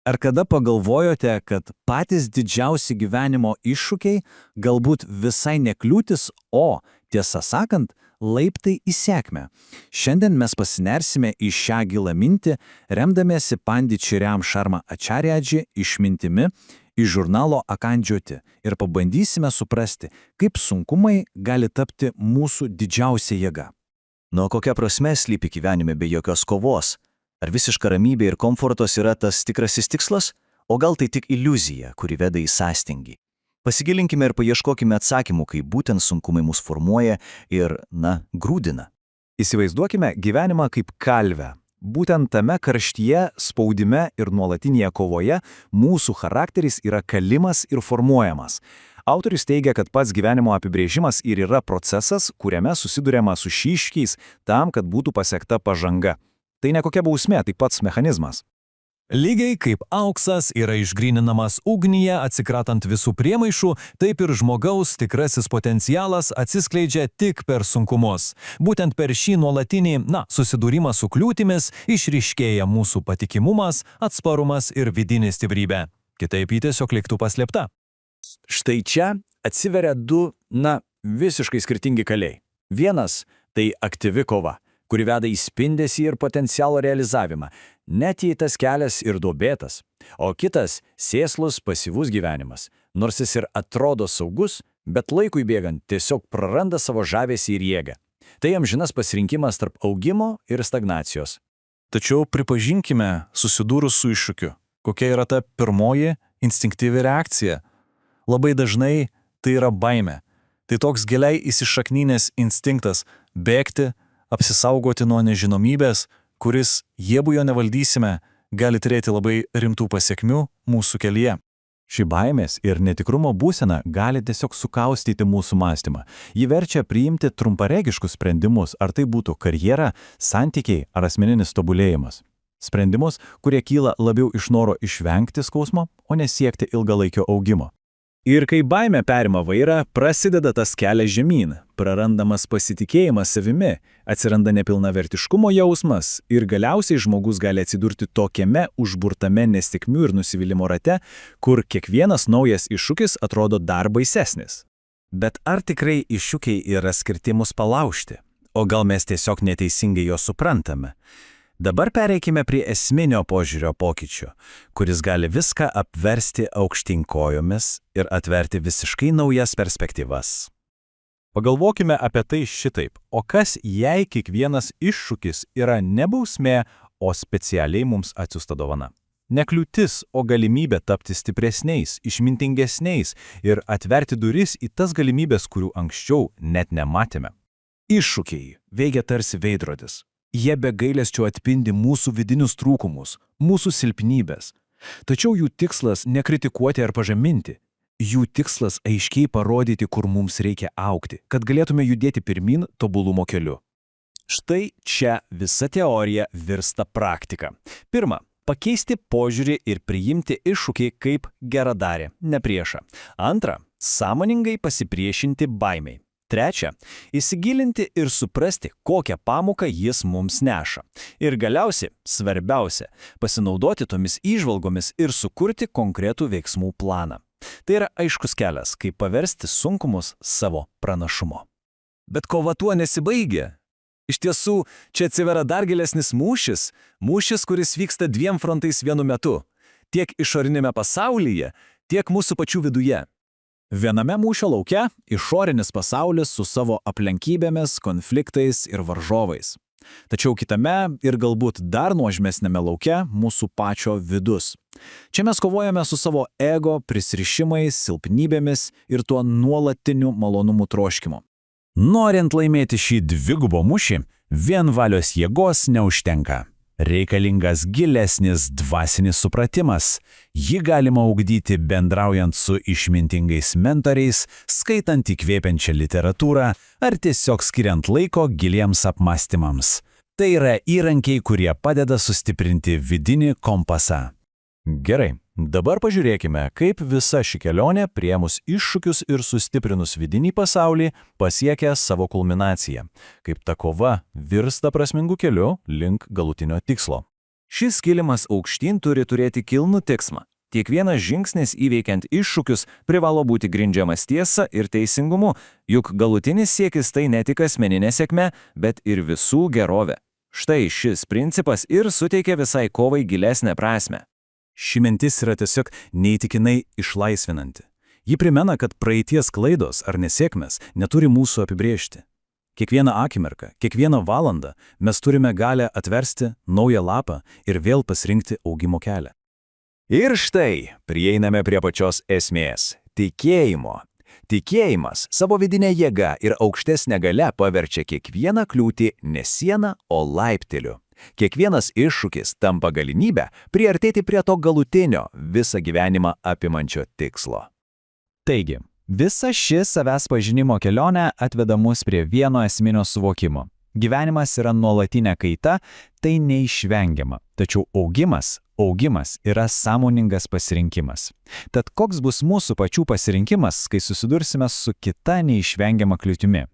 Ar kada pagalvojote, kad patys didžiausi gyvenimo iššūkiai galbūt visai ne kliūtis, o, tiesą sakant, laiptai į sėkmę? Šiandien mes pasinersime į šią gilą mintį, remdamiesi Pandit Šriram Šarma Ačarjadži išmintimi iš žurnalo Akandžioti ir pabandysime suprasti, kaip sunkumai gali tapti mūsų didžiausia jėga. Nuo kokia prasme slypi gyvenime be jokios kovos? Ar visiška ramybė ir komfortas yra tas tikrasis tikslas, o gal tai tik iliuzija, kuri veda į sąstingį? Pasigilinkime ir paieškokime atsakymų, kaip būtent sunkumai mus formuoja ir, grūdina. Įsivaizduokime gyvenimą kaip kalvę. Būtent tame karštyje, spaudime ir nuolatinėje kovoje mūsų charakteris yra kalimas ir formuojamas. Autorius teigia, kad pats gyvenimo apibrėžimas ir yra procesas, kuriame susiduriama su šyškiais tam, kad būtų pasiekta pažanga. Tai ne kokia bausmė, tai pats mechanizmas. Lygiai kaip auksas yra išgryninamas ugnyje, atsikratant visų priemaišų, taip ir žmogaus tikrasis potencialas atsiskleidžia tik per sunkumus. Būtent per šį nuolatinį, susidūrimą su kliūtimis išryškėja mūsų patikimumas, atsparumas ir vidinė stiprybė. Kitaip ji tiesiog liktų paslėpta. Štai čia atsiveria du, visiškai skirtingi keliai. Vienas – tai aktyvi kova, kuri veda į spindesį ir potencialo realizavimą, net jei tas kelias ir duobėtas. O kitas – sėslus, pasyvus gyvenimas. Nors jis ir atrodo saugus, bet laikui bėgant tiesiog praranda savo žavesį ir jėgą. Tai amžinas pasirinkimas tarp augimo ir stagnacijos. Tačiau pripažinkime, susidūrus su iššūkiu, kokia yra ta pirmoji instinktyvi reakcija. Labai dažnai tai yra baimė. Tai toks giliai įsišaknynės instinktas – bėgti, apsisaugoti nuo nežinomybės, kuris, jeigu jo nevaldysime, gali turėti labai rimtų pasekmių mūsų kelyje. Ši baimės ir netikrumo būsena gali tiesiog sukaustyti mūsų mąstymą. Ji verčia priimti trumparegiškus sprendimus, ar tai būtų karjera, santykiai ar asmeninis tobulėjimas. Sprendimus, kurie kyla labiau iš noro išvengti skausmo, o nesiekti ilgalaikio augimo. Ir kai baimė perima vairą, prasideda tas kelias žemyn, prarandamas pasitikėjimas savimi, atsiranda nepilnavertiškumo jausmas ir galiausiai žmogus gali atsidurti tokiame užburtame nesėkmių ir nusivylimo rate, kur kiekvienas naujas iššūkis atrodo dar baisesnis. Bet ar tikrai iššūkiai yra skirti mus palaužti? O gal mes tiesiog neteisingai jo suprantame? Dabar pereikime prie esminio požiūrio pokyčio, kuris gali viską apversti aukštyn kojomis ir atverti visiškai naujas perspektyvas. Pagalvokime apie tai šitaip. O kas, jei kiekvienas iššūkis yra ne bausmė, o specialiai mums atsiųsta dovana? Ne kliūtis, o galimybė tapti stipresniais, išmintingesniais ir atverti duris į tas galimybės, kurių anksčiau net nematėme. Iššūkiai veikia tarsi veidrodis. Jie be gailesčio atspindi mūsų vidinius trūkumus, mūsų silpnybės. Tačiau jų tikslas nekritikuoti ar pažeminti. Jų tikslas aiškiai parodyti, kur mums reikia augti, kad galėtume judėti pirmin tobulumo keliu. Štai čia visa teorija virsta praktika. Pirma, pakeisti požiūrį ir priimti iššūkį kaip geradarį, ne priešą. Antra, sąmoningai pasipriešinti baimei. Trečia, įsigilinti ir suprasti, kokią pamoką jis mums neša. Ir galiausiai, svarbiausia, pasinaudoti tomis įžvalgomis ir sukurti konkretų veiksmų planą. Tai yra aiškus kelias, kaip paversti sunkumus savo pranašumu. Bet kova tuo nesibaigia. Iš tiesų, čia atsiveria dar gilesnis mūšis, kuris vyksta dviem frontais vienu metu, tiek išorinėme pasaulyje, tiek mūsų pačių viduje. Viename mūšio lauke išorinis pasaulis su savo aplinkybėmis, konfliktais ir varžovais. Tačiau kitame ir galbūt dar nuožmesnėme lauke mūsų pačio vidus. Čia mes kovojame su savo ego, prisirišimais, silpnybėmis ir tuo nuolatiniu malonumų troškimu. Norint laimėti šį dvigubo mūšį, vien valios jėgos neužtenka. Reikalingas gilesnis dvasinis supratimas. Jį galima ugdyti bendraujant su išmintingais mentoriais, skaitant įkvėpiančią literatūrą ar tiesiog skiriant laiko giliems apmąstymams. Tai yra įrankiai, kurie padeda sustiprinti vidinį kompasą. Gerai, dabar pažiūrėkime, kaip visa ši kelionė priėmus iššūkius ir sustiprinus vidinį pasaulį pasiekia savo kulminaciją, kaip ta kova virsta prasmingu keliu link galutinio tikslo. Šis kilimas aukštyn turi turėti kilnų tikslą. Kiekvienas žingsnis įveikiant iššūkius privalo būti grindžiamas tiesa ir teisingumu, juk galutinis siekis tai ne tik asmeninė sėkmė, bet ir visų gerovė. Štai šis principas ir suteikia visai kovai gilesnę prasme. Ši mintis yra tiesiog neįtikinai išlaisvinanti. Ji primena, kad praeities klaidos ar nesėkmės neturi mūsų apibrėžti. Kiekvieną akimirką, kiekvieną valandą mes turime galę atversti naują lapą ir vėl pasirinkti augimo kelią. Ir štai prieiname prie pačios esmės – tikėjimo. Tikėjimas savo vidinę jėgą ir aukštesnę galią paverčia kiekvieną kliūtį ne sieną, o laipteliu. Kiekvienas iššūkis tampa galimybę priartėti prie to galutinio, visą gyvenimą apimančio tikslo. Taigi, visa ši savęs pažinimo kelionė atveda mus prie vieno esminio suvokimo. Gyvenimas yra nuolatinė kaita, tai neišvengiama. Tačiau augimas yra sąmoningas pasirinkimas. Tad koks bus mūsų pačių pasirinkimas, kai susidursime su kita neišvengiama kliūtimi?